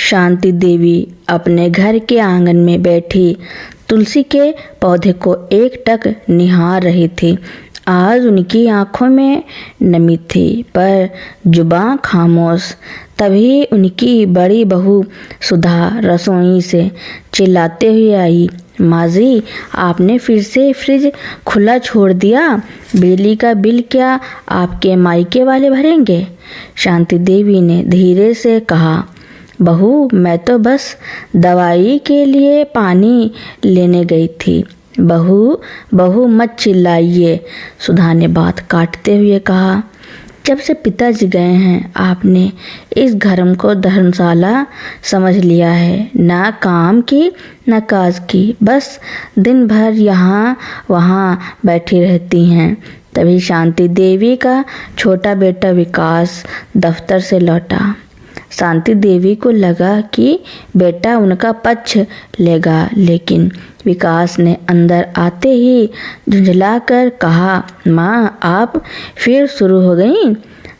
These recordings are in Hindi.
शांति देवी अपने घर के आंगन में बैठी तुलसी के पौधे को एकटक निहार रही थी। आज उनकी आंखों में नमी थी पर जुबान खामोश। तभी उनकी बड़ी बहू सुधा रसोई से चिल्लाते हुए आई, माँ जी, आपने फिर से फ्रिज खुला छोड़ दिया। बिजली का बिल क्या आपके मायके वाले भरेंगे? शांति देवी ने धीरे से कहा, बहू, मैं तो बस दवाई के लिए पानी लेने गई थी। बहू बहू मत चिल्लाइए, सुधा ने बात काटते हुए कहा। जब से पिताजी गए हैं आपने इस घर को धर्मशाला समझ लिया है। ना काम की ना काज की, बस दिन भर यहाँ वहाँ बैठी रहती हैं। तभी शांति देवी का छोटा बेटा विकास दफ्तर से लौटा। शांति देवी को लगा कि बेटा उनका पक्ष लेगा, लेकिन विकास ने अंदर आते ही झुंझलाकर कहा, माँ, आप फिर शुरू हो गई।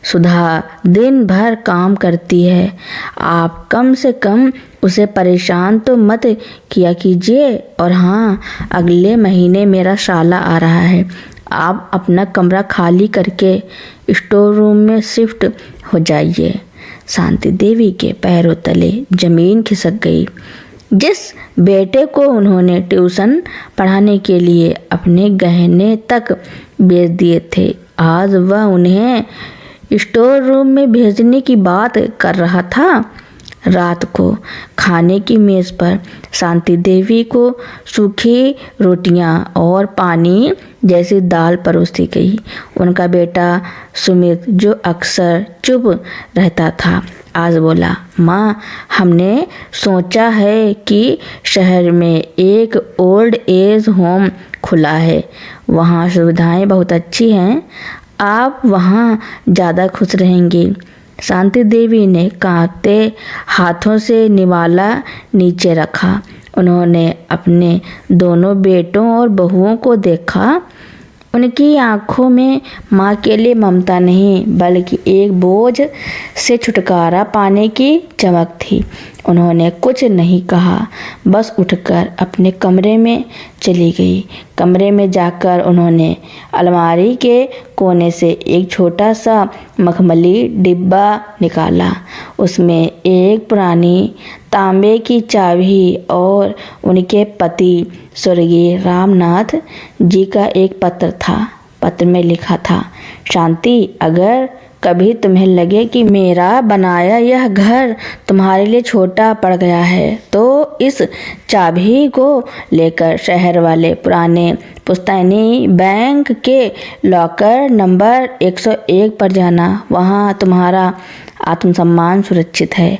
सुधा दिन भर काम करती है, आप कम से कम उसे परेशान तो मत किया कीजिए। और हाँ, अगले महीने मेरा शाला आ रहा है। आप अपना कमरा खाली करके स्टोर रूम में शिफ्ट हो जाइए। शांति देवी के पैरों तले जमीन खिसक गई। जिस बेटे को उन्होंने ट्यूशन पढ़ाने के लिए अपने गहने तक बेच दिए थे, आज वह उन्हें स्टोर रूम में भेजने की बात कर रहा था। रात को खाने की मेज पर शांति देवी को सूखी रोटियां और पानी जैसी दाल परोसी गई। उनका बेटा सुमित, जो अक्सर चुप रहता था, आज बोला, माँ, हमने सोचा है कि शहर में एक ओल्ड एज होम खुला है। वहाँ सुविधाएं बहुत अच्छी हैं, आप वहाँ ज़्यादा खुश रहेंगी। शांति देवी ने कांपते हाथों से निवाला नीचे रखा। उन्होंने अपने दोनों बेटों और बहुओं को देखा। उनकी आंखों में माँ के लिए ममता नहीं, बल्कि एक बोझ से छुटकारा पाने की चमक थी। उन्होंने कुछ नहीं कहा, बस उठकर अपने कमरे में चली गई। कमरे में जाकर उन्होंने अलमारी के कोने से एक छोटा सा मखमली डिब्बा निकाला। उसमें एक पुरानी तांबे की चाबी और उनके पति स्वर्गीय रामनाथ जी का एक पत्र था। पत्र में लिखा था, शांति, अगर कभी तुम्हें लगे कि मेरा बनाया यह घर तुम्हारे लिए छोटा पड़ गया है, तो इस चाबी को लेकर शहर वाले पुराने पुश्तैनी बैंक के लॉकर नंबर 101 पर जाना। वहाँ तुम्हारा आत्मसम्मान सुरक्षित है।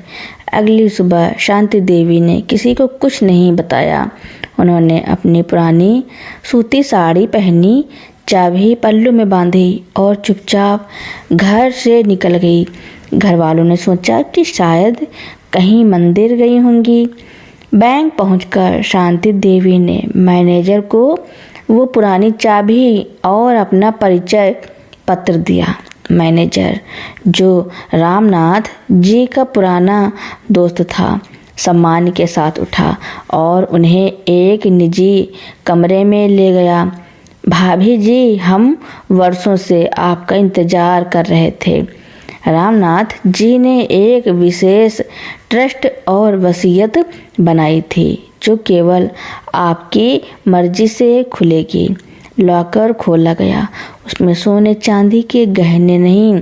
अगली सुबह शांति देवी ने किसी को कुछ नहीं बताया। उन्होंने अपनी पुरानी सूती साड़ी पहनी, चाबी पल्लू में बांधी और चुपचाप घर से निकल गई। घर वालों ने सोचा कि शायद कहीं मंदिर गई होंगी। बैंक पहुंचकर शांति देवी ने मैनेजर को वो पुरानी चाबी और अपना परिचय पत्र दिया। मैनेजर, जो रामनाथ जी का पुराना दोस्त था, सम्मान के साथ उठा और उन्हें एक निजी कमरे में ले गया। भाभी जी, हम वर्षों से आपका इंतजार कर रहे थे। रामनाथ जी ने एक विशेष ट्रस्ट और वसीयत बनाई थी, जो केवल आपकी मर्जी से खुलेगी। लॉकर खोला गया। उसमें सोने चांदी के गहने नहीं,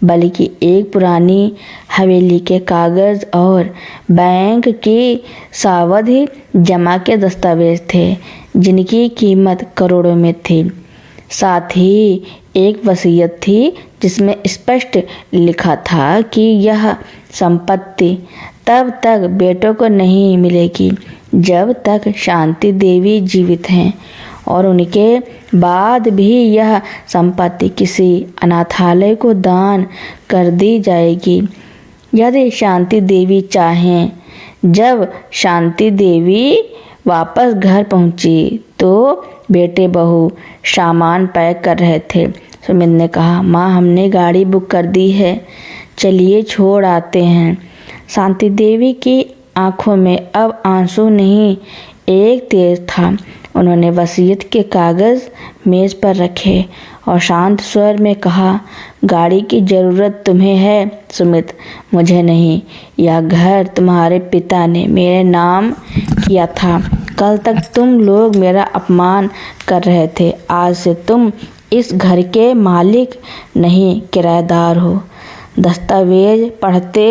बल्कि एक पुरानी हवेली के कागज और बैंक की सावधि जमा के दस्तावेज थे, जिनकी कीमत करोड़ों में थी। साथ ही एक वसीयत थी जिसमें स्पष्ट लिखा था कि यह संपत्ति तब तक बेटों को नहीं मिलेगी जब तक शांति देवी जीवित हैं, और उनके बाद भी यह संपत्ति किसी अनाथालय को दान कर दी जाएगी यदि शांति देवी चाहें। जब शांति देवी वापस घर पहुंची तो बेटे बहू सामान पैक कर रहे थे। सुमित ने कहा, माँ, हमने गाड़ी बुक कर दी है, चलिए छोड़ आते हैं। शांति देवी की आंखों में अब आंसू नहीं, एक तेज था। उन्होंने वसीयत के कागज मेज पर रखे और शांत स्वर में कहा, गाड़ी की जरूरत तुम्हें है सुमित, मुझे नहीं। यह घर तुम्हारे पिता ने मेरे नाम किया था। कल तक तुम लोग मेरा अपमान कर रहे थे, आज से तुम इस घर के मालिक नहीं, किराएदार हो। दस्तावेज पढ़ते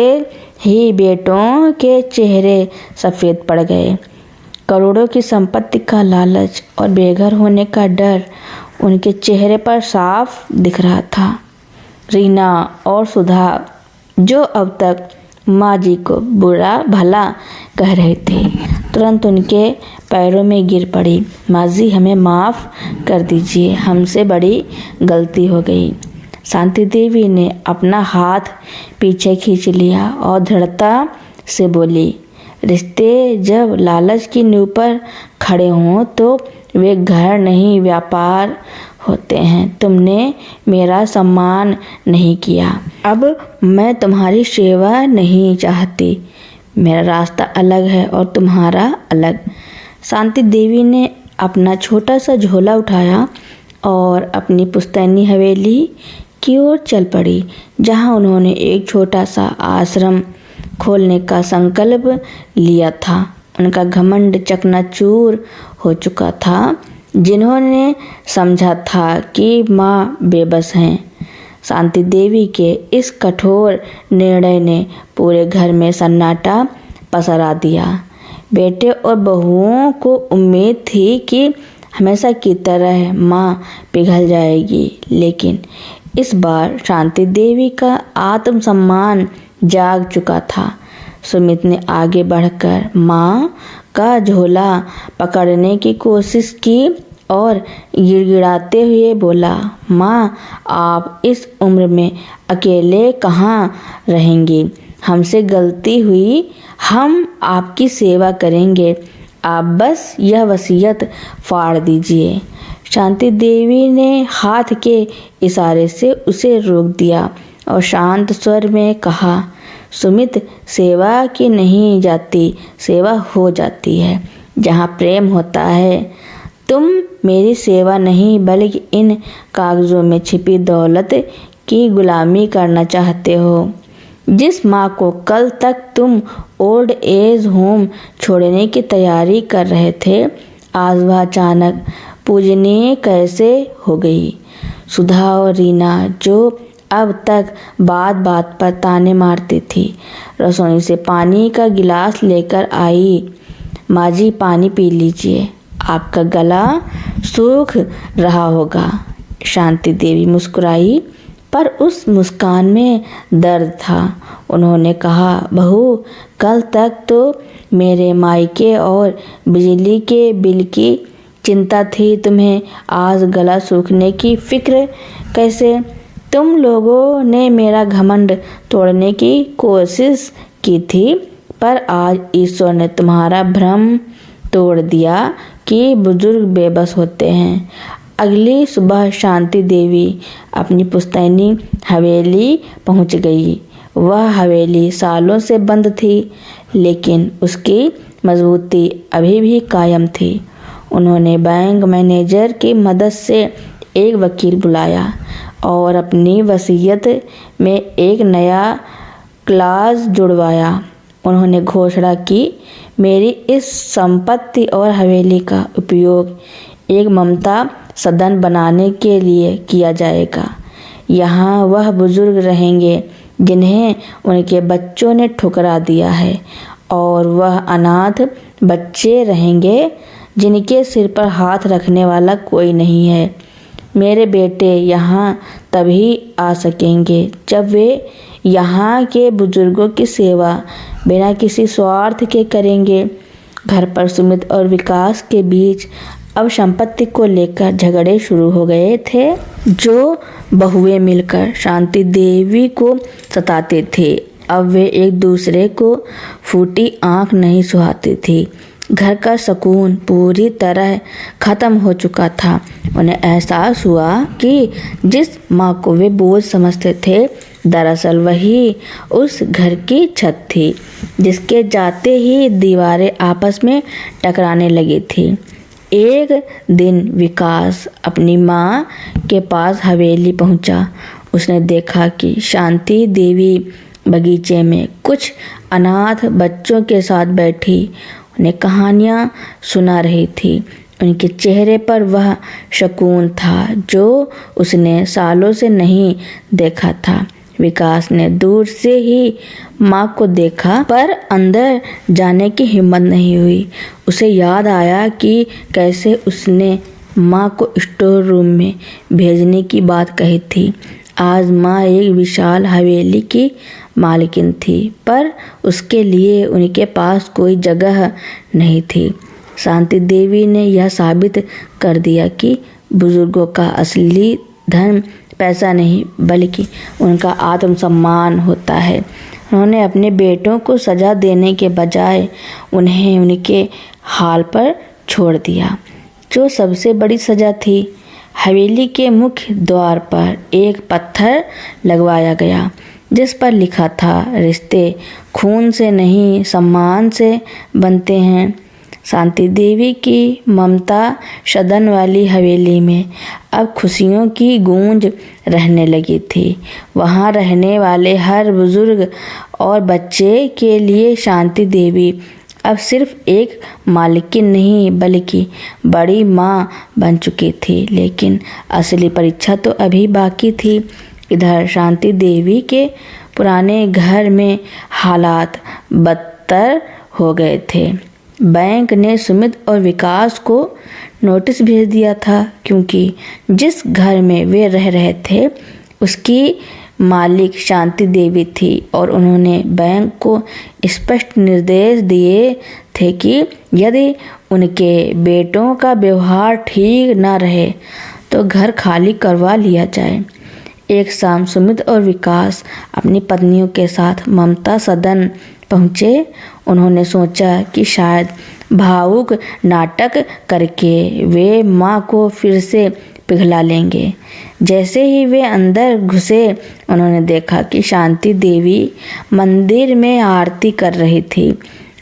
ही बेटों के चेहरे सफ़ेद पड़ गए। करोड़ों की संपत्ति का लालच और बेघर होने का डर उनके चेहरे पर साफ दिख रहा था। रीना और सुधा, जो अब तक माँ जी को बुरा भला कह रहे थे, तुरंत उनके पैरों में गिर पड़ी। माँ जी, हमें माफ़ कर दीजिए, हमसे बड़ी गलती हो गई। शांति देवी ने अपना हाथ पीछे खींच लिया और दृढ़ता से बोली, रिश्ते जब लालच की नींव पर खड़े हों तो वे घर नहीं, व्यापार होते हैं। तुमने मेरा सम्मान नहीं किया, अब मैं तुम्हारी सेवा नहीं चाहती। मेरा रास्ता अलग है और तुम्हारा अलग। शांति देवी ने अपना छोटा सा झोला उठाया और अपनी पुश्तैनी हवेली की ओर चल पड़ी, जहां उन्होंने एक छोटा सा आश्रम खोलने का संकल्प लिया था। उनका घमंड चकनाचूर हो चुका था। जिन्होंने समझा था कि माँ बेबस हैं, शांति देवी के इस कठोर निर्णय ने पूरे घर में सन्नाटा पसरा दिया। बेटे और बहुओं को उम्मीद थी कि हमेशा की तरह माँ पिघल जाएगी, लेकिन इस बार शांति देवी का आत्मसम्मान जाग चुका था। सुमित ने आगे बढ़कर माँ का झोला पकड़ने की कोशिश की और गिड़गिड़ाते हुए बोला, माँ, आप इस उम्र में अकेले कहाँ रहेंगी? हमसे गलती हुई, हम आपकी सेवा करेंगे। आप बस यह वसीयत फाड़ दीजिए। शांति देवी ने हाथ के इशारे से उसे रोक दिया और शांत स्वर में कहा, सुमित, सेवा की नहीं जाती, सेवा हो जाती है जहाँ प्रेम होता है। तुम मेरी सेवा नहीं बल्कि इन कागजों में छिपी दौलत की गुलामी करना चाहते हो। जिस माँ को कल तक तुम ओल्ड एज होम छोड़ने की तैयारी कर रहे थे, आज वह अचानक पूजनीय कैसे हो गई? सुधा और रीना, जो अब तक बात बात पर ताने मारती थी, रसोई से पानी का गिलास लेकर आई। माँ जी, पानी पी लीजिए, आपका गला सूख रहा होगा। शांति देवी मुस्कुराई, पर उस मुस्कान में दर्द था। उन्होंने कहा, बहू, कल तक तो मेरे मायके और बिजली के बिल की चिंता थी तुम्हें, आज गला सूखने की फिक्र कैसे? तुम लोगों ने मेरा घमंड तोड़ने की कोशिश की थी, पर आज ईश्वर ने तुम्हारा भ्रम तोड़ दिया कि बुजुर्ग बेबस होते हैं। अगली सुबह शांति देवी अपनी पुश्तैनी हवेली पहुंच गई। वह हवेली सालों से बंद थी, लेकिन उसकी मजबूती अभी भी कायम थी। उन्होंने बैंक मैनेजर की मदद से एक वकील बुलाया और अपनी वसीयत में एक नया क्लाज जुड़वाया। उन्होंने घोषणा की, मेरी इस संपत्ति और हवेली का उपयोग एक ममता सदन बनाने के लिए किया जाएगा। यहाँ वह बुजुर्ग रहेंगे जिन्हें उनके बच्चों ने ठुकरा दिया है, और वह अनाथ बच्चे रहेंगे जिनके सिर पर हाथ रखने वाला कोई नहीं है। मेरे बेटे यहाँ तभी आ सकेंगे जब वे यहाँ के बुजुर्गों की सेवा बिना किसी स्वार्थ के करेंगे। घर पर सुमित और विकास के बीच अब संपत्ति को लेकर झगड़े शुरू हो गए थे, जो बहुएं मिलकर शांति देवी को सताते थे। अब वे एक दूसरे को फूटी आंख नहीं सुहाती थी। घर का सुकून पूरी तरह खत्म हो चुका था। उन्हें एहसास हुआ कि जिस माँ को वे बोझ समझते थे, दरअसल वही उस घर की छत थी जिसके जाते ही दीवारें आपस में टकराने लगी थी। एक दिन विकास अपनी माँ के पास हवेली पहुँचा। उसने देखा कि शांति देवी बगीचे में कुछ अनाथ बच्चों के साथ बैठी उन्हें कहानियाँ सुना रही थी। उनके चेहरे पर वह सुकून था जो उसने सालों से नहीं देखा था। विकास ने दूर से ही माँ को देखा पर अंदर जाने की हिम्मत नहीं हुई। उसे याद आया कि कैसे उसने माँ को स्टोर रूम में भेजने की बात कही थी। आज माँ एक विशाल हवेली की मालकिन थी पर उसके लिए उनके पास कोई जगह नहीं थी। शांति देवी ने यह साबित कर दिया कि बुजुर्गों का असली धन पैसा नहीं बल्कि उनका आत्मसम्मान होता है। उन्होंने अपने बेटों को सजा देने के बजाय उन्हें उनके हाल पर छोड़ दिया, जो सबसे बड़ी सजा थी। हवेली के मुख्य द्वार पर एक पत्थर लगवाया गया जिस पर लिखा था, रिश्ते खून से नहीं सम्मान से बनते हैं। शांति देवी की ममता सदन वाली हवेली में अब खुशियों की गूंज रहने लगी थी। वहाँ रहने वाले हर बुजुर्ग और बच्चे के लिए शांति देवी अब सिर्फ एक मालकिन नहीं बल्कि बड़ी माँ बन चुकी थी। लेकिन असली परीक्षा तो अभी बाकी थी। इधर शांति देवी के पुराने घर में हालात बदतर हो गए थे। बैंक ने सुमित और विकास को नोटिस भेज दिया था क्योंकि जिस घर में वे रह रहे थे उसकी मालिक शांति देवी थी और उन्होंने बैंक को स्पष्ट निर्देश दिए थे कि यदि उनके बेटों का व्यवहार ठीक न रहे तो घर खाली करवा लिया जाए। एक शाम सुमित और विकास अपनी पत्नियों के साथ ममता सदन पहुँचे। उन्होंने सोचा कि शायद भावुक नाटक करके वे माँ को फिर से पिघला लेंगे। जैसे ही वे अंदर घुसे उन्होंने देखा कि शांति देवी मंदिर में आरती कर रही थी।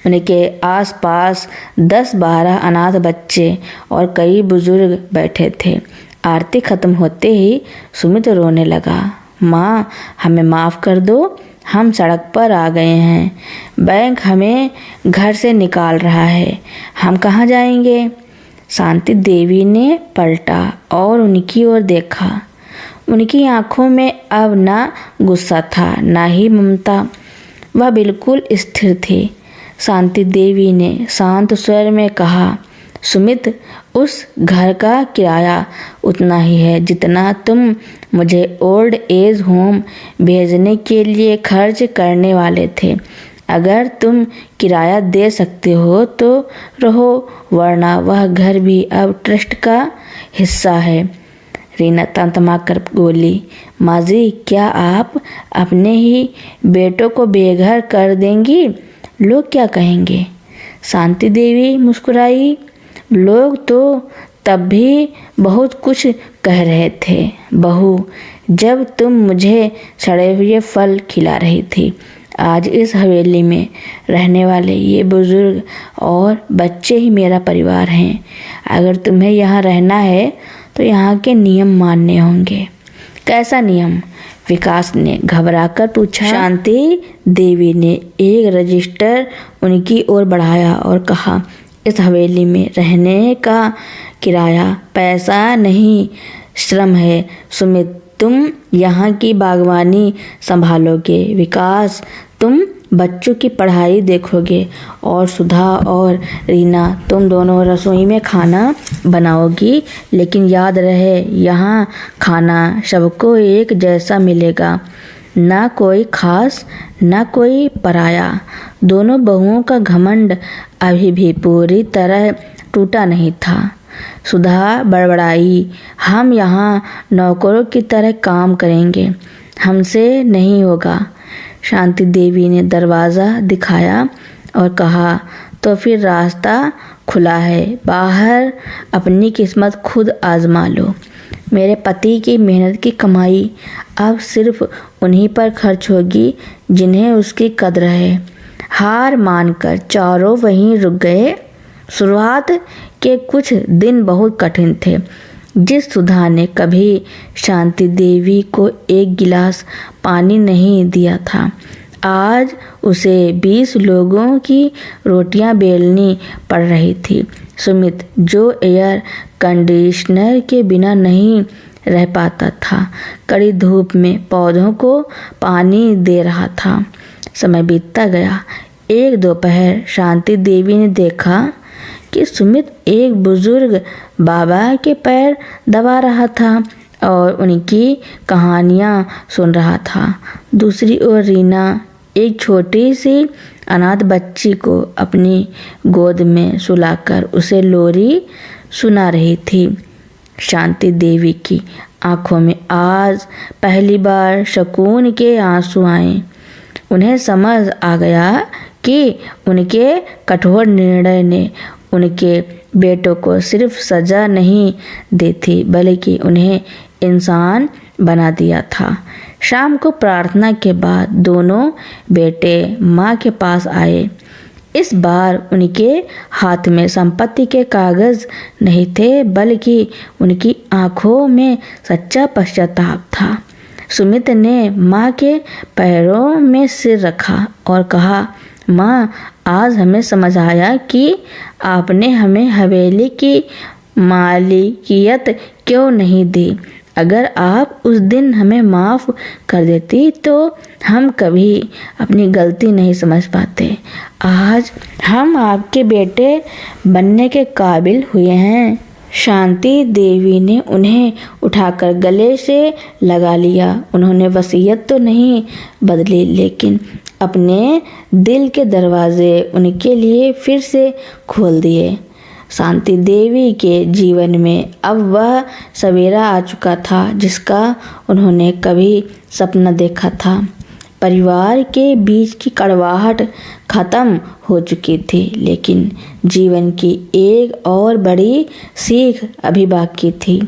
उनके आसपास 10-12 अनाथ बच्चे और कई बुजुर्ग बैठे थे। आरती खत्म होते ही सुमित रोने लगा। माँ, हमें माफ़ कर दो, हम सड़क पर आ गए हैं। बैंक हमें घर से निकाल रहा है, हम कहाँ जाएंगे? शांति देवी ने पलटा और उनकी ओर देखा। उनकी आंखों में अब ना गुस्सा था ना ही ममता। वह बिल्कुल स्थिर थी। शांति देवी ने शांत स्वर में कहा, सुमित, उस घर का किराया उतना ही है जितना तुम मुझे ओल्ड एज होम भेजने के लिए खर्च करने वाले थे। अगर तुम किराया दे सकते हो तो रहो, वरना वह घर भी अब ट्रस्ट का हिस्सा है। रीना तंतमा कर बोली, माँ जी, क्या आप अपने ही बेटों को बेघर कर देंगी? लोग क्या कहेंगे? शांति देवी मुस्कुराई। लोग तो तब भी बहुत कुछ कह रहे थे बहू, जब तुम मुझे सड़े हुए फल खिला रही थी। आज इस हवेली में रहने वाले ये बुजुर्ग और बच्चे ही मेरा परिवार हैं। अगर तुम्हें यहाँ रहना है तो यहाँ के नियम मानने होंगे। कैसा नियम? विकास ने घबराकर पूछा। शांति देवी ने एक रजिस्टर उनकी ओर बढ़ाया और कहा, इस हवेली में रहने का किराया पैसा नहीं, श्रम है। सुमित, तुम यहाँ की बागवानी संभालोगे। विकास, तुम बच्चों की पढ़ाई देखोगे और सुधा और रीना, तुम दोनों रसोई में खाना बनाओगी। लेकिन याद रहे, यहाँ खाना सबको एक जैसा मिलेगा, ना कोई खास ना कोई पराया। दोनों बहुओं का घमंड अभी भी पूरी तरह टूटा नहीं था। सुधा बड़बड़ाई, हम यहाँ नौकरों की तरह काम करेंगे, हमसे नहीं होगा। शांति देवी ने दरवाज़ा दिखाया और कहा, तो फिर रास्ता खुला है, बाहर अपनी किस्मत खुद आजमा लो। मेरे पति की मेहनत की कमाई अब सिर्फ उन्हीं पर खर्च होगी जिन्हें उसकी कद्र है। हार मानकर चारों वहीं रुक गए। शुरुआत के कुछ दिन बहुत कठिन थे। जिस सुधा ने कभी शांति देवी को एक गिलास पानी नहीं दिया था, आज उसे 20 लोगों की रोटियां बेलनी पड़ रही थी। सुमित, जो एयर कंडीशनर के बिना नहीं रह पाता था, कड़ी धूप में पौधों को पानी दे रहा था। समय बीतता गया। एक दोपहर शांति देवी ने देखा कि सुमित एक बुजुर्ग बाबा के पैर दबा रहा था और उनकी कहानियाँ सुन रहा था। दूसरी ओर रीना एक छोटी सी अनाथ बच्ची को अपनी गोद में सुलाकर उसे लोरी सुना रही थी। शांति देवी की आंखों में आज पहली बार सुकून के आंसू आए। उन्हें समझ आ गया कि उनके कठोर निर्णय ने उनके बेटों को सिर्फ सजा नहीं दी थी, बल्कि उन्हें इंसान बना दिया था। शाम को प्रार्थना के बाद दोनों बेटे माँ के पास आए। इस बार उनके हाथ में संपत्ति के कागज नहीं थे, बल्कि उनकी आंखों में सच्चा पश्चाताप था। सुमित ने माँ के पैरों में सिर रखा और कहा, माँ, आज हमें समझ आया कि आपने हमें हवेली की मालिकियत क्यों नहीं दी। अगर आप उस दिन हमें माफ़ कर देती तो हम कभी अपनी गलती नहीं समझ पाते। आज हम आपके बेटे बनने के काबिल हुए हैं। शांति देवी ने उन्हें उठाकर गले से लगा लिया। उन्होंने वसीयत तो नहीं बदली, लेकिन अपने दिल के दरवाजे उनके लिए फिर से खोल दिए। शांति देवी के जीवन में अब वह सवेरा आ चुका था जिसका उन्होंने कभी सपना देखा था। परिवार के बीच की कड़वाहट खत्म हो चुकी थी, लेकिन जीवन की एक और बड़ी सीख अभी बाकी थी।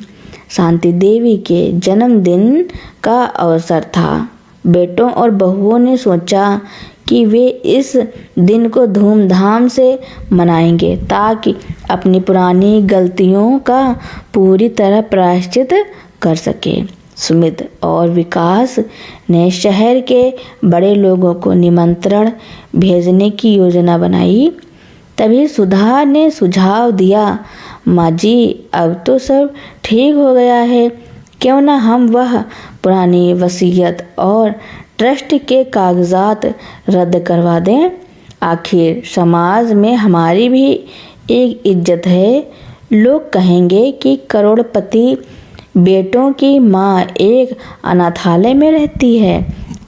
शांति देवी के जन्मदिन का अवसर था। बेटों और बहुओं ने सोचा कि वे इस दिन को धूमधाम से मनाएंगे ताकि अपनी पुरानी गलतियों का पूरी तरह प्रायश्चित कर सके। सुमित और विकास ने शहर के बड़े लोगों को निमंत्रण भेजने की योजना बनाई। तभी सुधा ने सुझाव दिया, माँ जी, अब तो सब ठीक हो गया है, क्यों ना हम वह पुरानी वसीयत और ट्रस्ट के कागजात रद्द करवा दें। आखिर समाज में हमारी भी एक इज्जत है। लोग कहेंगे कि करोड़पति बेटों की माँ एक अनाथालय में रहती है।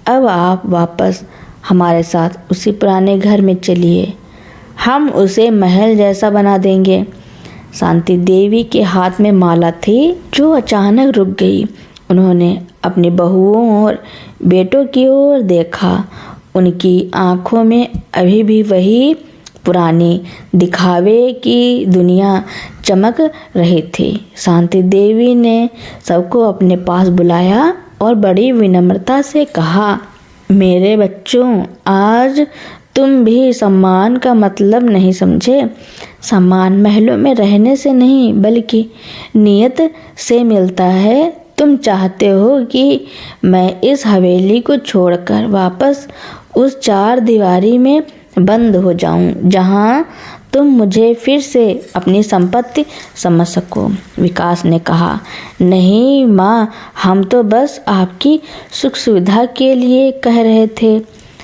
अब आप वापस हमारे साथ उसी पुराने घर में चलिए, हम उसे महल जैसा बना देंगे। शांति देवी के हाथ में माला थी जो अचानक रुक गई। उन्होंने अपनी बहुओं और बेटों की ओर देखा। उनकी आंखों में अभी भी वही पुरानी दिखावे की दुनिया चमक रही थी। शांति देवी ने सबको अपने पास बुलाया और बड़ी विनम्रता से कहा, मेरे बच्चों, आज तुम भी सम्मान का मतलब नहीं समझे। सम्मान महलों में रहने से नहीं बल्कि नियत से मिलता है। तुम चाहते हो कि मैं इस हवेली को छोड़कर वापस उस चार दीवारी में बंद हो जाऊं जहां तुम मुझे फिर से अपनी संपत्ति समझ सको। विकास ने कहा, नहीं माँ, हम तो बस आपकी सुख सुविधा के लिए कह रहे थे।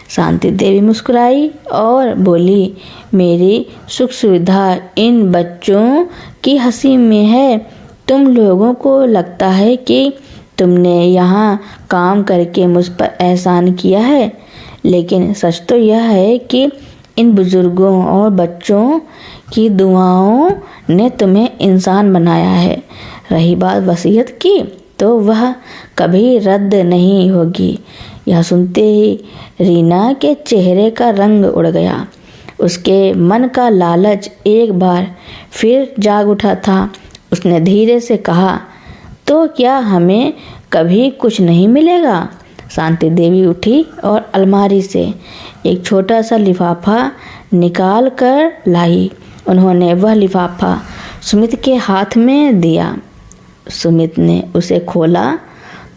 शांति देवी मुस्कुराई और बोली, मेरी सुख सुविधा इन बच्चों की हंसी में है। तुम लोगों को लगता है कि तुमने यहाँ काम करके मुझ पर एहसान किया है, लेकिन सच तो यह है कि इन बुजुर्गों और बच्चों की दुआओं ने तुम्हें इंसान बनाया है। रही बात वसीयत की, तो वह कभी रद्द नहीं होगी। यह सुनते ही रीना के चेहरे का रंग उड़ गया। उसके मन का लालच एक बार फिर जाग उठा था। उसने धीरे से कहा, तो क्या हमें कभी कुछ नहीं मिलेगा? शांति देवी उठी और अलमारी से एक छोटा सा लिफाफा निकाल कर लाई। उन्होंने वह लिफाफा सुमित के हाथ में दिया। सुमित ने उसे खोला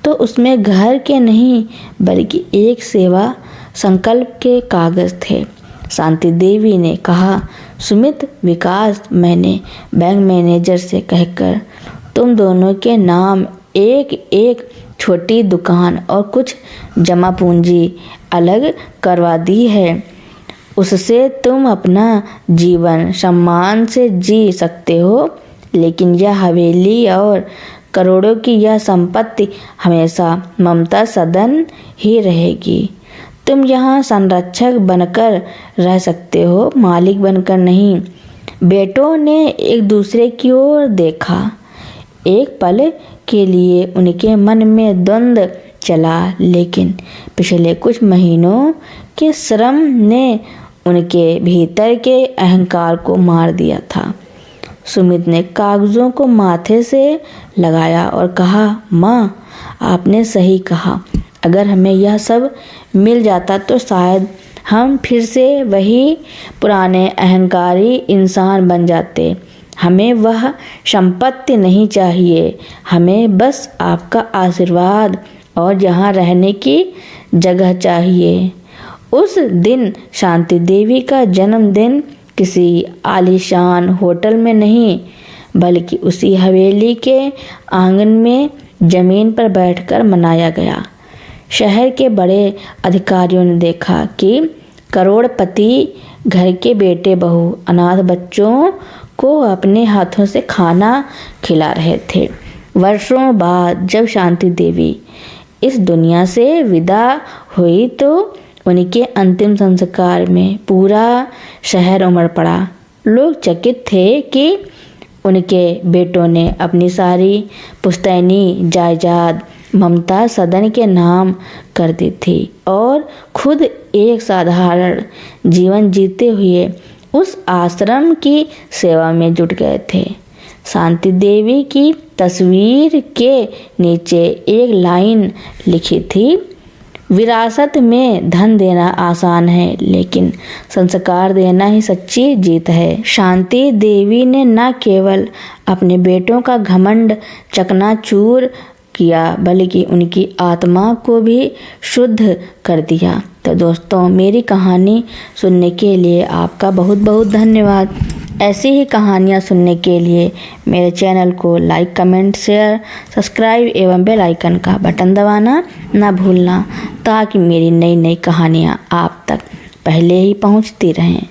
तो उसमें घर के नहीं बल्कि एक सेवा संकल्प के कागज़ थे। शांति देवी ने कहा, सुमित, विकास, मैंने बैंक मैनेजर से कहकर तुम दोनों के नाम एक एक छोटी दुकान और कुछ जमा पूंजी अलग करवा दी है। उससे तुम अपना जीवन सम्मान से जी सकते हो, लेकिन यह हवेली और करोड़ों की यह संपत्ति हमेशा ममता सदन ही रहेगी। तुम यहाँ संरक्षक बनकर रह सकते हो, मालिक बनकर नहीं। बेटों ने एक दूसरे की ओर देखा। एक पल के लिए उनके मन में द्वंद्व चला, लेकिन पिछले कुछ महीनों के श्रम ने उनके भीतर के अहंकार को मार दिया था। सुमित ने कागज़ों को माथे से लगाया और कहा, माँ, आपने सही कहा। अगर हमें यह सब मिल जाता तो शायद हम फिर से वही पुराने अहंकारी इंसान बन जाते। हमें वह संपत्ति नहीं चाहिए, हमें बस आपका आशीर्वाद और यहाँ रहने की जगह चाहिए। उस दिन शांति देवी का जन्मदिन किसी आलीशान होटल में नहीं, बल्कि उसी हवेली के आंगन में जमीन पर बैठकर मनाया गया। शहर के बड़े अधिकारियों ने देखा कि करोड़पति घर के बेटे बहू अनाथ बच्चों को अपने हाथों से खाना खिला रहे थे। वर्षों बाद जब शांति देवी इस दुनिया से विदा हुई तो उनके अंतिम संस्कार में पूरा शहर उमड़ पड़ा। लोग चकित थे कि उनके बेटों ने अपनी सारी पुश्तैनी जायदाद ममता सदन के नाम कर दी थी और खुद एक साधारण जीवन जीते हुए उस आश्रम की सेवा में जुट गए थे। शांति देवी की तस्वीर के नीचे एक लाइन लिखी थी, विरासत में धन देना आसान है, लेकिन संस्कार देना ही सच्ची जीत है। शांति देवी ने न केवल अपने बेटों का घमंड चकनाचूर किया, बल्कि उनकी आत्मा को भी शुद्ध कर दिया। तो दोस्तों, मेरी कहानी सुनने के लिए आपका बहुत बहुत धन्यवाद। ऐसी ही कहानियाँ सुनने के लिए मेरे चैनल को लाइक, कमेंट, शेयर, सब्सक्राइब एवं बेल आइकन का बटन दबाना ना भूलना, ताकि मेरी नई नई कहानियाँ आप तक पहले ही पहुँचती रहें।